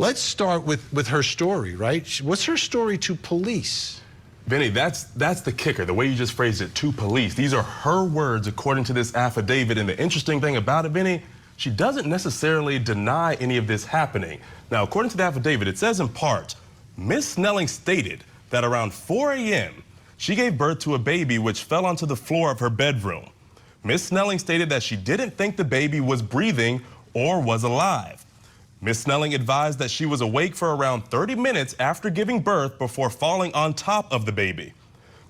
Let's start with her story, right? What's her story to police? Vinny, that's the kicker, the way you just phrased it, to police. These are her words according to this affidavit. And the interesting thing about it, Vinny, she doesn't necessarily deny any of this happening. Now, according to the affidavit, it says in part, Miss Snelling stated that around 4 a.m., she gave birth to a baby which fell onto the floor of her bedroom. Miss Snelling stated that she didn't think the baby was breathing or was alive. Miss Snelling advised that she was awake for around 30 minutes after giving birth before falling on top of the baby.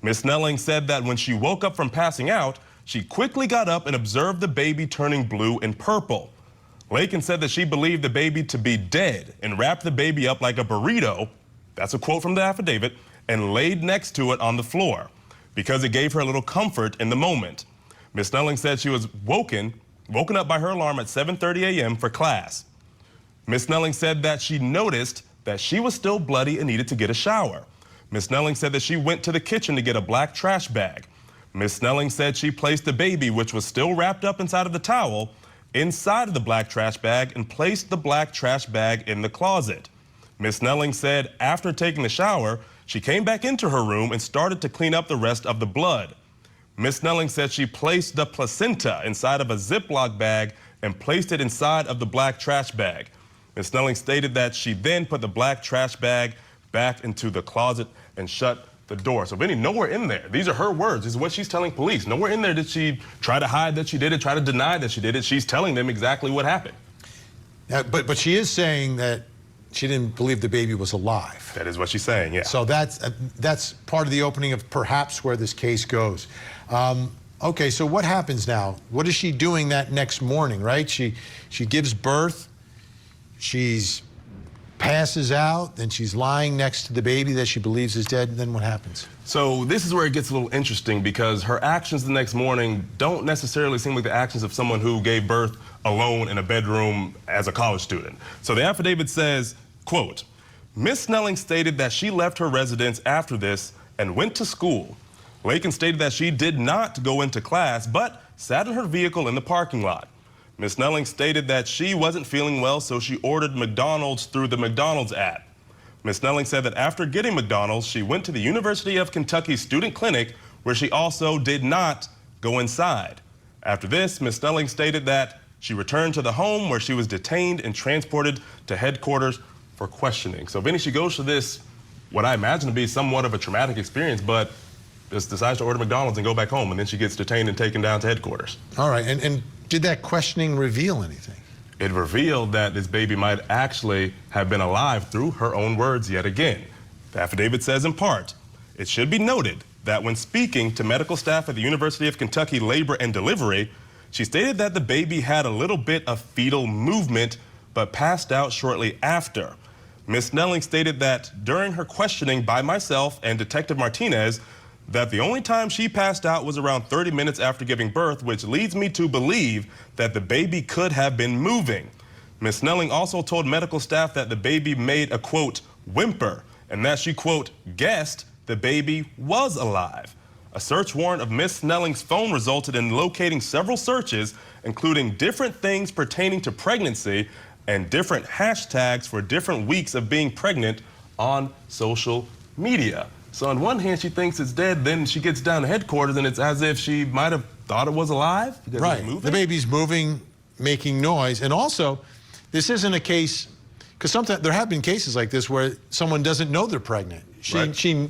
Miss Snelling said that when she woke up from passing out, she quickly got up and observed the baby turning blue and purple. Laken said that she believed the baby to be dead and wrapped the baby up like a burrito, that's a quote from the affidavit, and laid next to it on the floor because it gave her a little comfort in the moment. Miss Snelling said she was woken up by her alarm at 7:30 a.m. for class. Miss Snelling said that she noticed that she was still bloody and needed to get a shower. Miss Snelling said that she went to the kitchen to get a black trash bag. Miss Snelling said she placed the baby, which was still wrapped up inside of the towel, inside of the black trash bag and placed the black trash bag in the closet. Miss Snelling said after taking the shower, she came back into her room and started to clean up the rest of the blood. Miss Snelling said she placed the placenta inside of a Ziploc bag and placed it inside of the black trash bag. Miss Snelling stated that she then put the black trash bag back into the closet and shut the door. So, Vinny, nowhere in there, these are her words, this is what she's telling police. Nowhere in there did she try to hide that she did it, try to deny that she did it. She's telling them exactly what happened. But she is saying that she didn't believe the baby was alive. That is what she's saying, yeah. So that's part of the opening of perhaps where this case goes. Okay, so what happens now? What is she doing that next morning, right? She gives birth, she's passes out, then she's lying next to the baby that she believes is dead, and then what happens? So this is where it gets a little interesting because her actions the next morning don't necessarily seem like the actions of someone who gave birth alone in a bedroom as a college student. So the affidavit says, quote, Miss Snelling stated that she left her residence after this and went to school. Laken stated that she did not go into class, but sat in her vehicle in the parking lot. Miss Snelling stated that she wasn't feeling well, so she ordered McDonald's through the McDonald's app. Miss Snelling said that after getting McDonald's, she went to the University of Kentucky Student Clinic, where she also did not go inside. After this, Miss Snelling stated that she returned to the home where she was detained and transported to headquarters for questioning. So, Vinny, she goes to this, what I imagine to be somewhat of a traumatic experience, but just decides to order McDonald's and go back home, and then she gets detained and taken down to headquarters. All right, and did that questioning reveal anything? It revealed that this baby might actually have been alive through her own words yet again. The affidavit says in part, it should be noted that when speaking to medical staff at the University of Kentucky Labor and Delivery, she stated that the baby had a little bit of fetal movement but passed out shortly after. Ms. Snelling stated that during her questioning by myself and Detective Martinez, that the only time she passed out was around 30 minutes after giving birth, which leads me to believe that the baby could have been moving. Ms. Snelling also told medical staff that the baby made a, quote, whimper, and that she, quote, guessed the baby was alive. A search warrant of Ms. Snelling's phone resulted in locating several searches, including different things pertaining to pregnancy and different hashtags for different weeks of being pregnant on social media. So on one hand, she thinks it's dead, then she gets down to headquarters, and it's as if she might have thought it was alive. Right, the baby's moving, making noise, and also, this isn't a case, because sometimes there have been cases like this where someone doesn't know they're pregnant.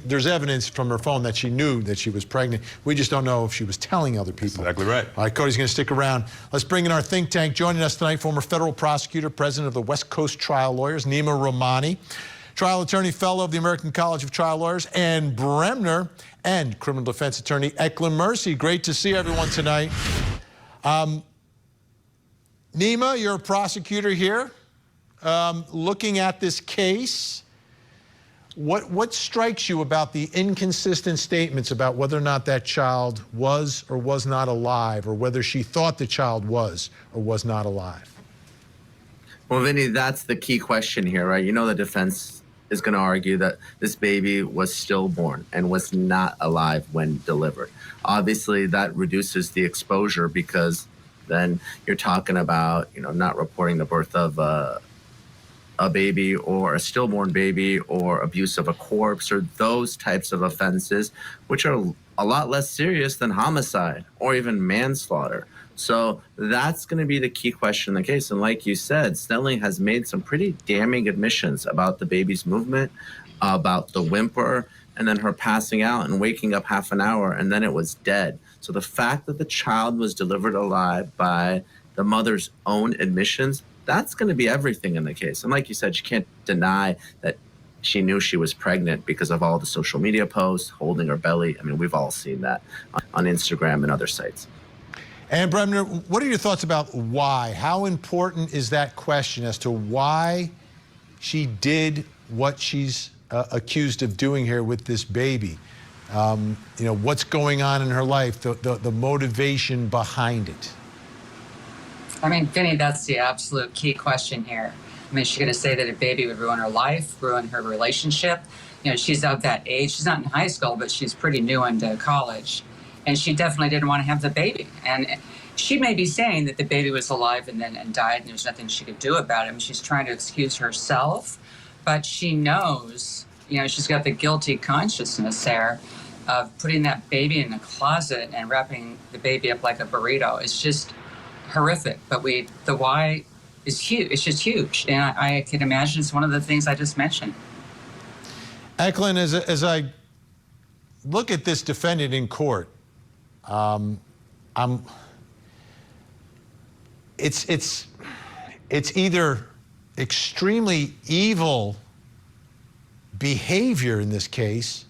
There's evidence from her phone that she knew that she was pregnant. We just don't know if she was telling other people. That's exactly right. All right, Cody's going to stick around. Let's bring in our think tank. Joining us tonight, former federal prosecutor, president of the West Coast Trial Lawyers, Nima Rahmani, trial attorney, fellow of the American College of Trial Lawyers, and Bremner, and criminal defense attorney Eklund Mercy. Great to see everyone tonight. Nima, you're a prosecutor here. Looking at this case, what strikes you about the inconsistent statements about whether or not that child was or was not alive, or whether she thought the child was or was not alive? Well, Vinny, that's the key question here, right? You know, the defense is going to argue that this baby was stillborn and was not alive when delivered. Obviously, that reduces the exposure because then you're talking about, you know, not reporting the birth of a a baby or a stillborn baby or abuse of a corpse or those types of offenses, which are a lot less serious than homicide or even manslaughter. So that's going to be the key question in the case. And like you said, Snelling has made some pretty damning admissions about the baby's movement, about the whimper, and then her passing out and waking up half an hour, and then it was dead. So the fact that the child was delivered alive by the mother's own admissions, that's going to be everything in the case. And like you said, she can't deny that she knew she was pregnant because of all the social media posts, holding her belly. I mean, we've all seen that on Instagram and other sites. And Bremner, what are your thoughts about why? How important is that question as to why she did what she's accused of doing here with this baby? You know, what's going on in her life, the motivation behind it? I mean, Vinny, that's the absolute key question here. I mean, she's going to say that a baby would ruin her life, ruin her relationship. You know, she's of that age. She's not in high school, but she's pretty new into college. And she definitely didn't want to have the baby. And she may be saying that the baby was alive and died and there's nothing she could do about it. I mean, she's trying to excuse herself, but she knows, you know, she's got the guilty consciousness there of putting that baby in the closet and wrapping the baby up like a burrito. It's just horrific. But the why is huge. It's just huge. And I can imagine it's one of the things I just mentioned. Eklund, as I look at this defendant in court, it's either extremely evil behavior in this case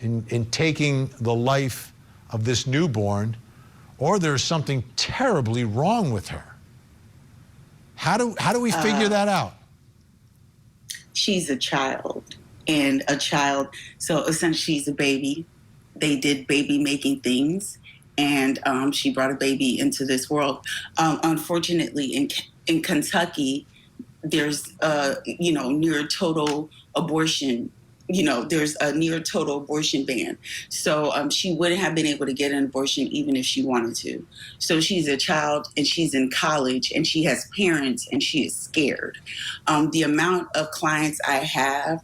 in taking the life of this newborn, or there's something terribly wrong with her. How do we figure that out? She's a child, and a child, so essentially she's a baby. They did baby making things, and she brought a baby into this world. Unfortunately, in Kentucky, there's near total abortion. You know, there's a near total abortion ban. So she wouldn't have been able to get an abortion even if she wanted to. So she's a child and she's in college and she has parents and she is scared. The amount of clients I have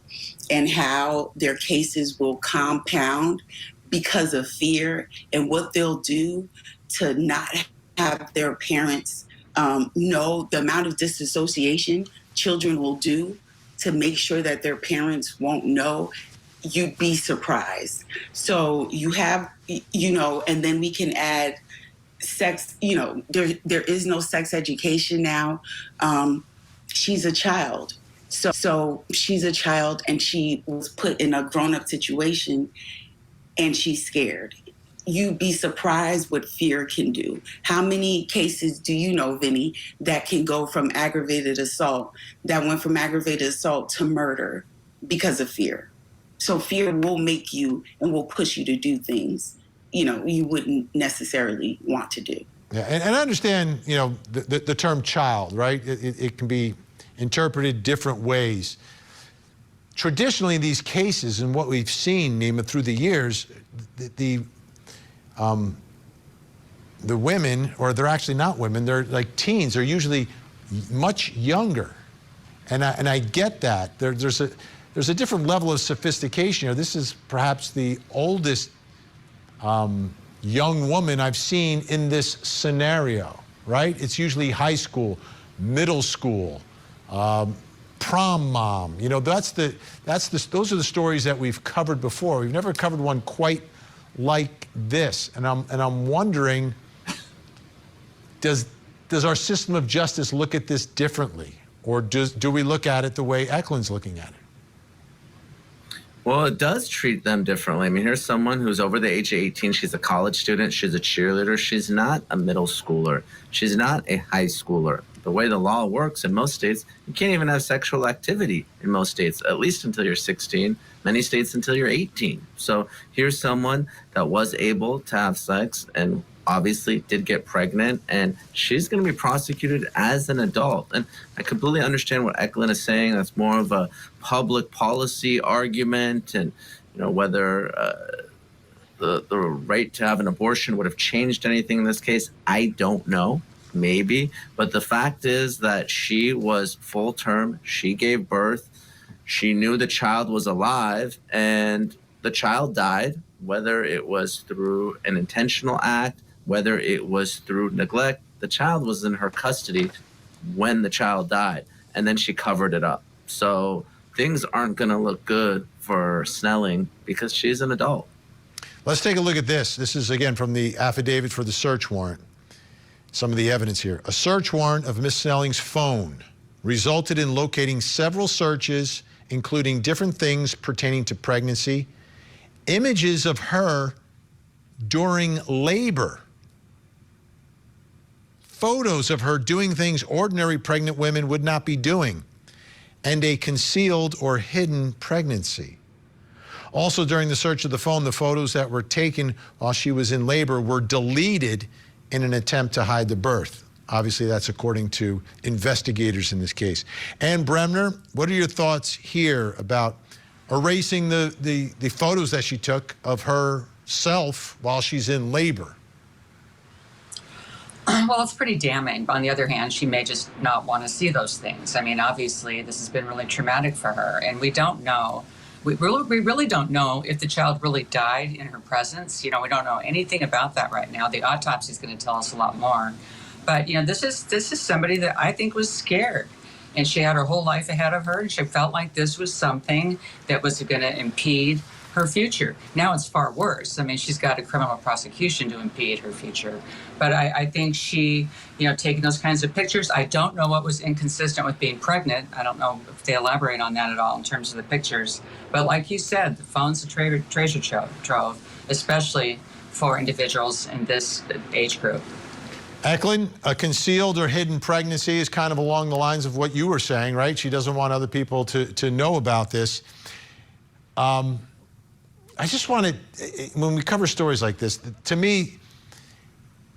and how their cases will compound because of fear and what they'll do to not have their parents know, the amount of disassociation children will do to make sure that their parents won't know, you'd be surprised. So you have, and then we can add sex, there is no sex education now. She's a child. So she's a child and she was put in a grown-up situation and she's scared. You'd be surprised what fear can do. How many cases do you know, Vinny, that can go from aggravated assault, that went from aggravated assault to murder because of fear? So fear will make you and will push you to do things, you wouldn't necessarily want to do. Yeah, and I understand, the term child, right? It can be interpreted different ways. Traditionally, in these cases, and what we've seen, Nima, through the years, the women, or they're actually not women, they're like teens, they're usually much younger. And I get that. There's a different level of sophistication here. This is perhaps the oldest young woman I've seen in this scenario, right? It's usually high school, middle school, prom mom. Those are the stories that we've covered before. We've never covered one quite like this, and I'm wondering, does our system of justice look at this differently, or do we look at it the way Eklund's looking at it? Well, it does treat them differently. I mean, here's someone who's over the age of 18. She's a college student. She's a cheerleader. She's not a middle schooler. She's not a high schooler. The way the law works in most states, you can't even have sexual activity in most states, at least until you're 16, many states until you're 18. So here's someone that was able to have sex and obviously did get pregnant, and she's going to be prosecuted as an adult. And I completely understand what Eklund is saying. That's more of a public policy argument, and whether the right to have an abortion would have changed anything in this case, I don't know. maybe. But the fact is that she was full term. She gave birth. She knew the child was alive, and the child died, whether it was through an intentional act, whether it was through neglect. The child was in her custody when the child died, and then she covered it up. So things aren't going to look good for Snelling because she's an adult. Let's take a look at this. This is, again, from the affidavit for the search warrant. Some of the evidence here. A search warrant of Miss Snelling's phone resulted in locating several searches, including different things pertaining to pregnancy, images of her during labor, photos of her doing things ordinary pregnant women would not be doing, and a concealed or hidden pregnancy. Also, during the search of the phone, the photos that were taken while she was in labor were deleted in an attempt to hide the birth. Obviously, that's according to investigators in this case. Ann Bremner, what are your thoughts here about erasing the photos that she took of herself while she's in labor? Well, it's pretty damning. On the other hand, she may just not want to see those things. I mean, obviously, this has been really traumatic for her, and we don't know. We really don't know if the child really died in her presence. You know, we don't know anything about that right now. The autopsy is going to tell us a lot more. But, you know, this is somebody that I think was scared. And she had her whole life ahead of her, and she felt like this was something that was going to impede her future. Now it's far worse. I mean, she's got a criminal prosecution to impede her future. But I think she, you know, taking those kinds of pictures, I don't know what was inconsistent with being pregnant. I don't know if they elaborate on that at all in terms of the pictures. But like you said, the phone's a treasure trove, especially for individuals in this age group. Eklund, a concealed or hidden pregnancy is kind of along the lines of what you were saying, right? She doesn't want other people to know about this. I just want to, when we cover stories like this, to me,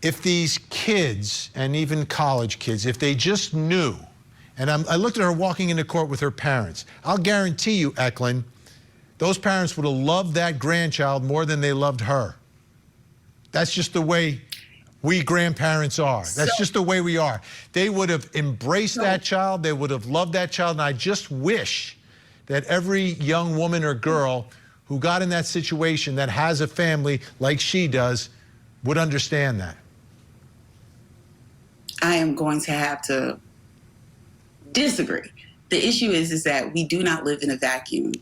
if these kids, and even college kids, if they just knew, and I looked at her walking into court with her parents, I'll guarantee you, Eklund, those parents would have loved that grandchild more than they loved her. That's just the way we grandparents are. That's just the way we are. They would have embraced that child. They would have loved that child. And I just wish that every young woman or girl who got in that situation that has a family like she does would understand that. I am going to have to disagree. The issue is that we do not live in a vacuum.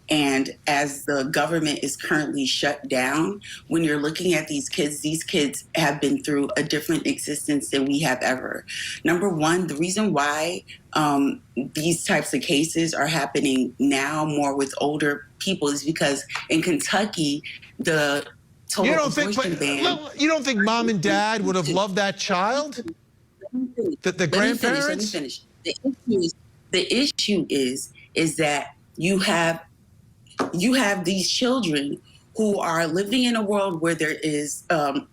And as the government is currently shut down, when you're looking at these kids have been through a different existence than we have ever. Number one, the reason why these types of cases are happening now more with older people is because in Kentucky, the total abortion ban. You don't think mom and dad would have loved that child? The grandparents? Let me finish. The issue is that you have these children who are living in a world where there is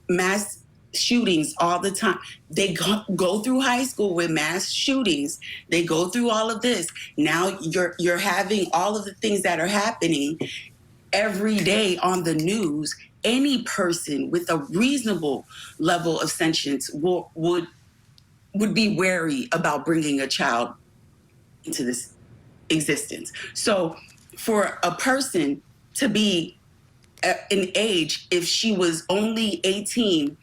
mass shootings all the time. They go through high school with mass shootings. They go through all of this. Now you're having all of the things that are happening every day on the news. Any person with a reasonable level of sentience would be wary about bringing a child into this existence. So for a person to be an age, if she was only 18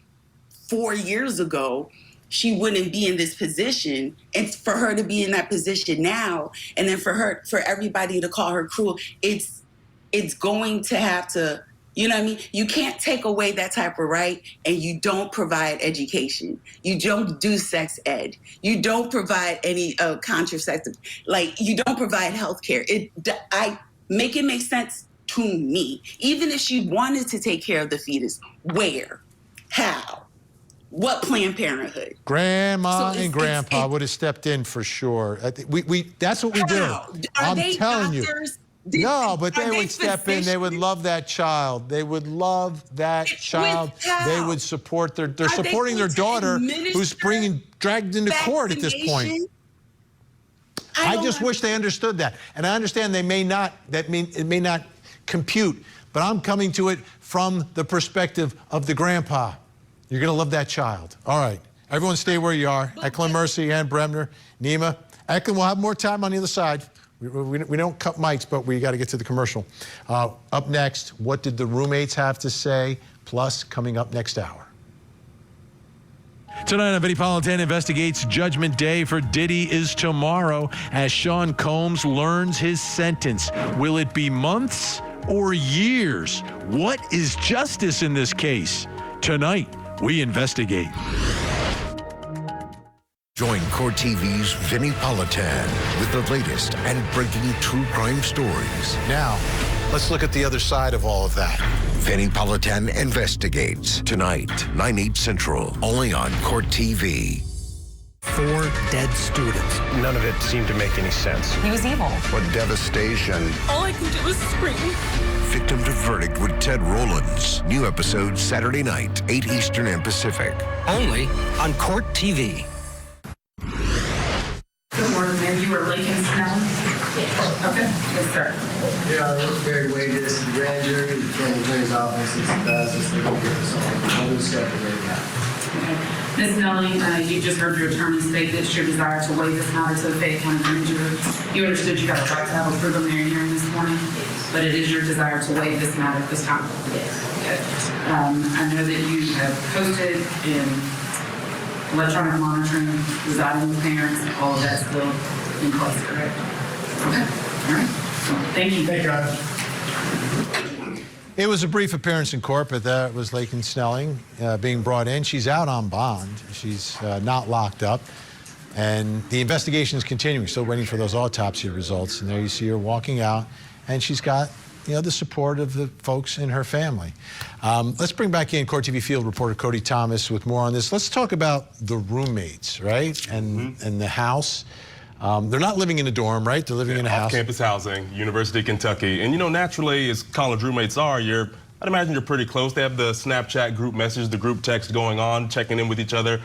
4 years ago, she wouldn't be in this position. And for her to be in that position now, and then for everybody to call her cruel, it's going to have to, you know what I mean? You can't take away that type of right, and you don't provide education. You don't do sex ed. You don't provide any contraceptive. Like, you don't provide health care. Make it make sense to me. Even if she wanted to take care of the fetus, where? How? What Planned Parenthood? Grandma and grandpa would have stepped in for sure. That's what we do. I'm telling you. No, but they would step in. They would love that child. They would love that child. They would support they're supporting their daughter who's dragged into court at this point. I just wish they understood that. And I understand it may not compute, but I'm coming to it from the perspective of the grandpa. You're going to love that child. All right. Everyone stay where you are. Eklund, Mercy, and Bremner. Nima. Eklund, we'll have more time on the other side. We don't cut mics, but we got to get to the commercial. Up next, what did the roommates have to say? Plus, coming up next hour. Tonight on Vinnie Politan Investigates, Judgment Day for Diddy is tomorrow as Sean Combs learns his sentence. Will it be months or years? What is justice in this case? Tonight, we investigate. Join Court TV's Vinnie Politan with the latest and breaking true crime stories. Now, let's look at the other side of all of that. Vinnie Politan Investigates tonight, 9/8 Central, only on Court TV. 4 dead students. None of it seemed to make any sense. He was evil. What devastation. All I could do was scream. Victim to Verdict with Ted Rowlands. New episode Saturday night, 8 Eastern and Pacific. Only on Court TV. Good morning, ma'am. You were Laken Snelling? Okay. Yes, sir. Yeah, I work Barry Wages, the grand jury, the county attorney's office, it's this legal case, so I'll do stuff right now. Okay. Ms. Snelling, you just heard your attorney state that it's your desire to waive this matter to the Fayette County grand jury. You understood you got a right to have a preliminary hearing this morning, but it is your desire to waive this matter at this time? Yes. Okay. I know that you have posted in electronic monitoring, residing with parents, all of that still in place, correct? Okay, all right. Thank you. Thank you, Your Honor. It was a brief appearance in court, but that was Laken Snelling being brought in. She's out on bond. She's not locked up. And the investigation is continuing, still waiting for those autopsy results. And there you see her walking out, and she's got the support of the folks in her family. Let's bring back in Court TV field reporter Cody Thomas with more on this. Let's talk about the roommates, right? And the house. They're not living in a dorm, right? They're living in a house. Off-campus housing, University of Kentucky. And naturally, as college roommates are, I'd imagine you're pretty close. They have the Snapchat group message, the group text going on, checking in with each other.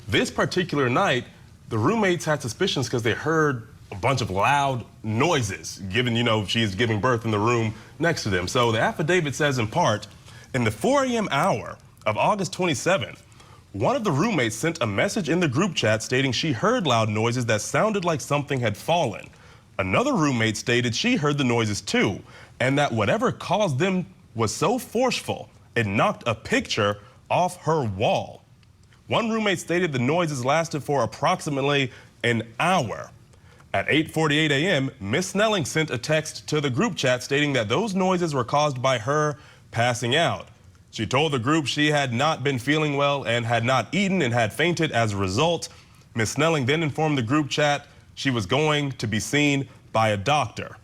This particular night, the roommates had suspicions because they heard a bunch of loud noises, given, she's giving birth in the room next to them. So the affidavit says in part, in the 4 a.m. hour of August 27th, one of the roommates sent a message in the group chat stating she heard loud noises that sounded like something had fallen. Another roommate stated she heard the noises too, and that whatever caused them was so forceful, it knocked a picture off her wall. One roommate stated the noises lasted for approximately an hour. At 8:48 a.m., Ms. Snelling sent a text to the group chat stating that those noises were caused by her passing out. She told the group she had not been feeling well and had not eaten and had fainted as a result. Ms. Snelling then informed the group chat she was going to be seen by a doctor.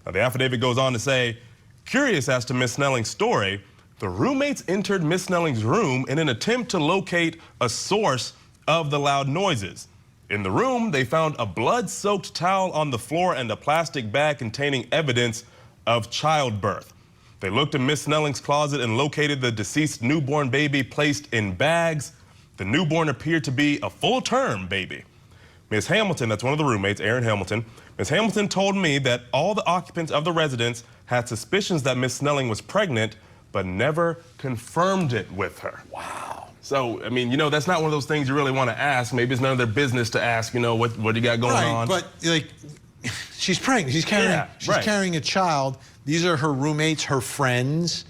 Now, the affidavit goes on to say, curious as to Ms. Snelling's story, the roommates entered Ms. Snelling's room in an attempt to locate a source of the loud noises. In the room, they found a blood-soaked towel on the floor and a plastic bag containing evidence of childbirth. They looked in Ms. Snelling's closet and located the deceased newborn baby placed in bags. The newborn appeared to be a full-term baby. Ms. Hamilton, that's one of the roommates, Erin Hamilton, Ms. Hamilton told me that all the occupants of the residence had suspicions that Ms. Snelling was pregnant, but never confirmed it with her. Wow. So, that's not one of those things you really want to ask. Maybe it's none of their business to ask, what do you got going on? Right, but she's pregnant. She's carrying a child. These are her roommates, her friends,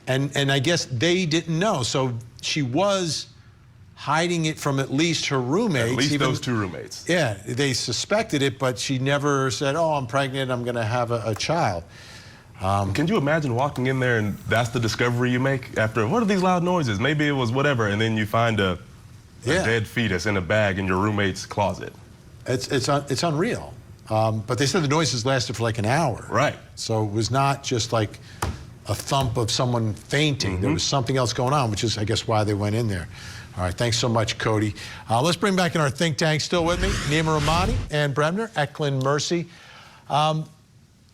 and I guess they didn't know. So she was hiding it from at least her roommates. At least those two roommates. Yeah, they suspected it, but she never said, oh, I'm pregnant, I'm going to have a child. Can you imagine walking in there and that's the discovery you make after, what are these loud noises? Maybe it was whatever, and then you find a dead fetus in a bag in your roommate's closet. It's unreal. But they said the noises lasted for like an hour. Right. So it was not just like a thump of someone fainting. There was something else going on, which is, I guess, why they went in there. All right, thanks so much, Cody. Let's bring back in our think tank, still with me, Nima Rahmani and Bremner, Eklund, Mercy.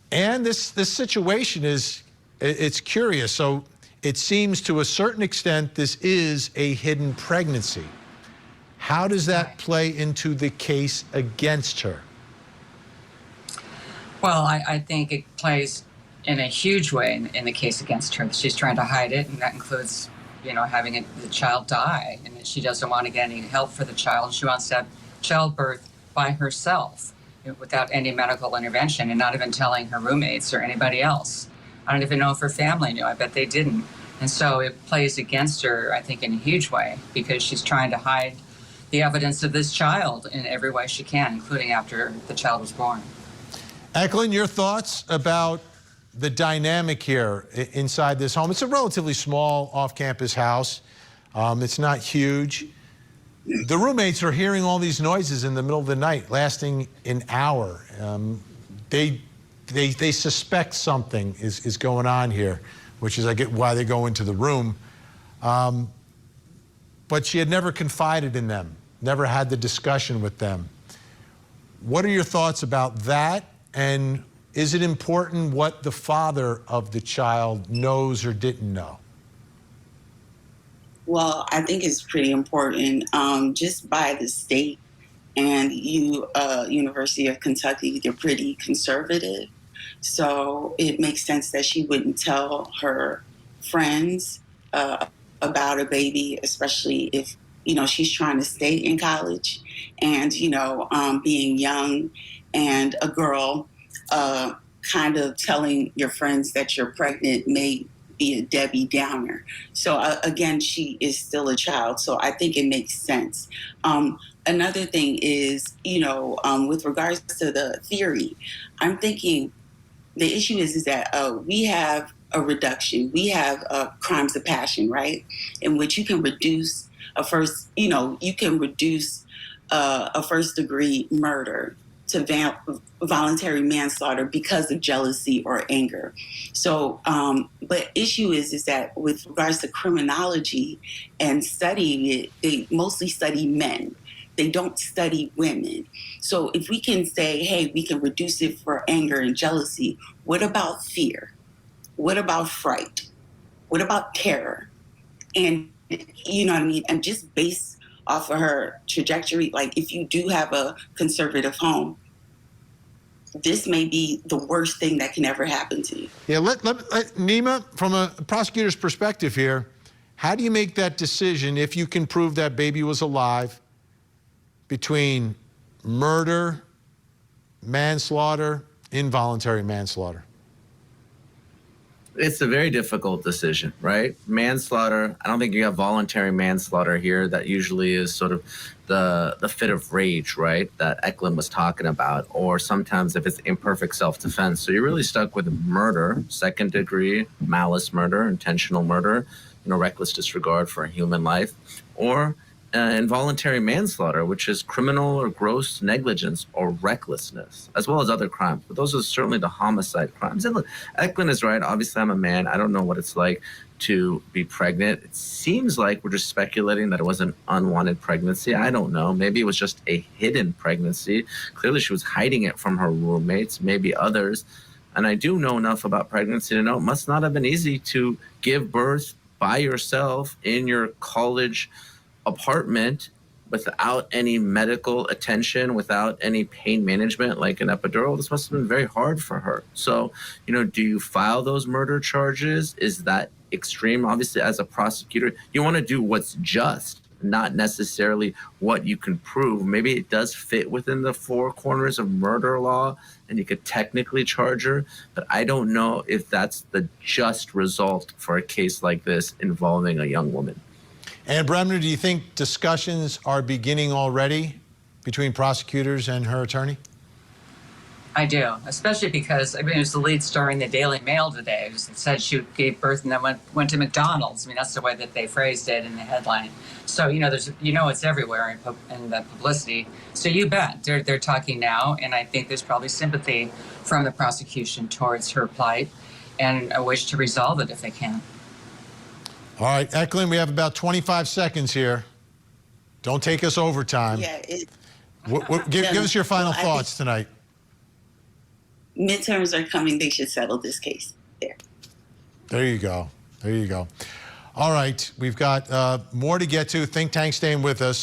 And this situation it's curious. So it seems to a certain extent this is a hidden pregnancy. How does that play into the case against her? Well, I think it plays in a huge way in the case against her. She's trying to hide it, and that includes, having the child die, and that she doesn't want to get any help for the child. She wants to have childbirth by herself without any medical intervention, and not even telling her roommates or anybody else. I don't even know if her family knew. I bet they didn't. And so it plays against her, I think, in a huge way, because she's trying to hide the evidence of this child in every way she can, including after the child was born. Eklund, your thoughts about the dynamic here inside this home? It's a relatively small off-campus house. It's not huge. The roommates are hearing all these noises in the middle of the night, lasting an hour. They suspect something is going on here, which is, I get why they go into the room. But she had never confided in them, never had the discussion with them. What are your thoughts about that? And is it important what the father of the child knows or didn't know? Well, I think it's pretty important, just by the state and University of Kentucky, they're pretty conservative. So it makes sense that she wouldn't tell her friends about a baby, especially if, she's trying to stay in college. And, being young and a girl, kind of telling your friends that you're pregnant may be a Debbie Downer. So again, she is still a child. So I think it makes sense. Another thing is, with regards to the theory, I'm thinking the issue is that we have a reduction. We have crimes of passion, right? In which you can reduce a first degree murder to voluntary manslaughter because of jealousy or anger. So, but issue is that with regards to criminology and studying it, they mostly study men. They don't study women. So if we can say, hey, we can reduce it for anger and jealousy, what about fear? What about fright? What about terror? And you know what I mean? And just based off of her trajectory, like if you do have a conservative home, this may be the worst thing that can ever happen to you. Yeah, let Nima, from a prosecutor's perspective here, how do you make that decision if you can prove that baby was alive between murder, manslaughter, involuntary manslaughter? It's a very difficult decision, right? Manslaughter, I don't think you have voluntary manslaughter here. That usually is sort of the fit of rage, right? That Eklund was talking about, or sometimes if it's imperfect self-defense. So you're really stuck with murder, second degree, malice murder, intentional murder, reckless disregard for a human life, or involuntary manslaughter, which is criminal or gross negligence or recklessness, as well as other crimes. But those are certainly the homicide crimes. And look, Eklund is right. Obviously, I'm a man. I don't know what it's like to be pregnant. It seems like we're just speculating that it was an unwanted pregnancy. I don't know. Maybe it was just a hidden pregnancy. Clearly, she was hiding it from her roommates, maybe others. And I do know enough about pregnancy to know it must not have been easy to give birth by yourself in your college apartment without any medical attention, without any pain management like an epidural. This must have been very hard for her. So, do you file those murder charges? Is that extreme? Obviously, as a prosecutor, you want to do what's just, not necessarily what you can prove. Maybe it does fit within the four corners of murder law and you could technically charge her, but I don't know if that's the just result for a case like this involving a young woman. And Bremner, do you think discussions are beginning already between prosecutors and her attorney? I do, especially because, it was the lead story in the Daily Mail today. It said she gave birth and then went to McDonald's. That's the way that they phrased it in the headline. So, it's everywhere in the publicity. So you bet they're talking now, and I think there's probably sympathy from the prosecution towards her plight and a wish to resolve it if they can. All right, Eklund, we have about 25 seconds here. Don't take us overtime. Yeah. Give us your final thoughts tonight. Midterms are coming. They should settle this case there. There you go. There you go. All right, we've got more to get to. Think Tank staying with us.